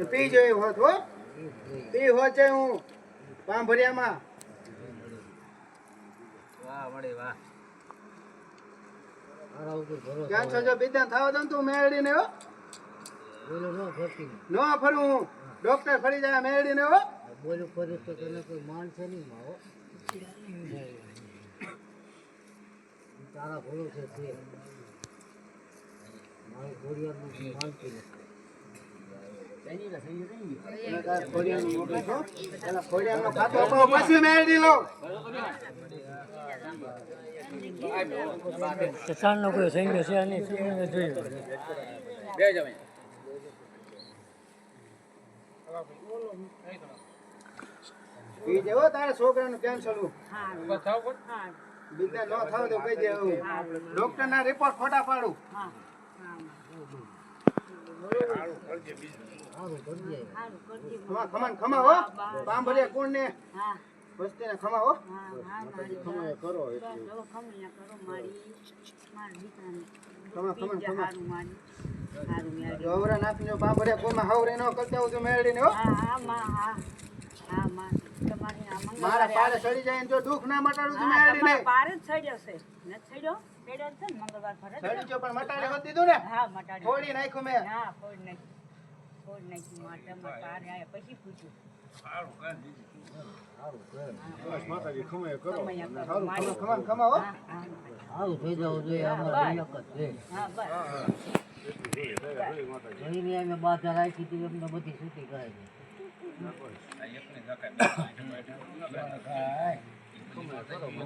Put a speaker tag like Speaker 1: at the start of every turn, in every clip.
Speaker 1: પી જોઈ હોત હો પી હોત છે હું પાંભરિયામાં
Speaker 2: વાહ વડે વાહ
Speaker 1: ક્યાં છો જો બીજા થાવ દઉં તું મેળડીને હો નો ફરું હું ડોક્ટર ફરી જાય મેળડીને હો
Speaker 3: બોલું ફરી તો તને કોઈ માનશે નહીં માવો તારા ભૂલો છે મારું ઘોડિયાનું માનતી નથી
Speaker 1: પછી મેળડી લો
Speaker 3: ચાલનો કોઈ સંગ્યો છે નહીં જોયું
Speaker 2: બે જમે
Speaker 1: ઈ દેવો તારા છોકરાનું કેન્સલ બીજા ન થાવ તો કહી દે ડોક્ટર ના રિપોર્ટ ખોટા પાડું ખમા ખમા હો પાંભરિયા કોણ ને વસ્તી ને ખમા હો ખમા કરો ખમા ખમા ખમા જોવરા નાખીને પાંભરિયા કોમાં હાવરે ન કરતા હું તો મેળડીને હો મારા પાડે સડી જાય ને જો દુઃખ ના મટાડું તો મેળડીને
Speaker 4: પારે જ સડ્યો છે ન સડ્યો સડ્યો છે ને મંગળવાર ફરે
Speaker 1: સડી જો પણ મટાડી હોત દીધું ને
Speaker 4: હા મટાડી
Speaker 1: ફોડી નાખ્યું મેં
Speaker 4: હા ફોડ નાખી માટે પારે આયા પછી પૂછ્યું
Speaker 1: બસ માતાજી ખમે કરો સારું ખમા ખમા હો
Speaker 3: આવું થઈ જવું જોઈએ અમારે એક જ છે
Speaker 4: હા બસ
Speaker 3: જોઈને અમે બાધા રાખી હતી એમને બધી છૂટી કરાય છે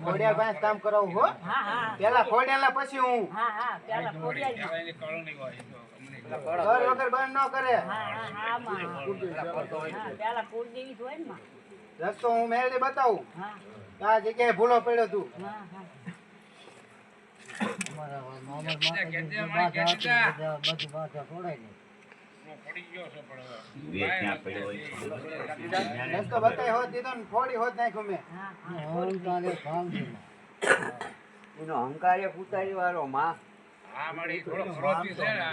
Speaker 1: ખોડિયાર પાસે કામ કરાવું હો
Speaker 4: હા હા
Speaker 1: પેલા ખોડિયાર પછી હું
Speaker 4: હા હા પેલા ખોડિયા
Speaker 1: ઘર વગર બંધ ન કરે
Speaker 4: હા હા હા માં હા પેલા કુળદેવી હોય ને માં
Speaker 1: રસ્તો હું મેળડી બતાવું
Speaker 4: હા
Speaker 1: આ જગ્યાએ ભૂલો પડ્યો તું
Speaker 4: હા હા
Speaker 3: અમારા મોહમ્મદ માતાજી બાધા હતી બધી બાધા તોડાય ને
Speaker 1: રસ્તો બતાવી હોત દીધો ને ફોડી હોત નાખ્યું મેં
Speaker 4: હા
Speaker 3: અહંકારે ભાંગ છે
Speaker 2: એનો અહંકાર એક ઉતારી વાળો માં
Speaker 5: હા મારી થોડો ક્રોધી છે ને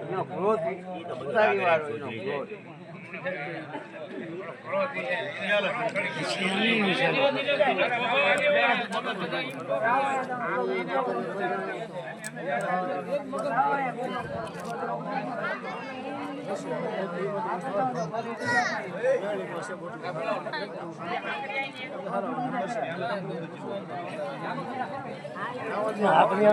Speaker 2: એનો ક્રોધ ઉતારી વાળો એનો ક્રોધ
Speaker 5: ક્રોધી છે
Speaker 3: આપણે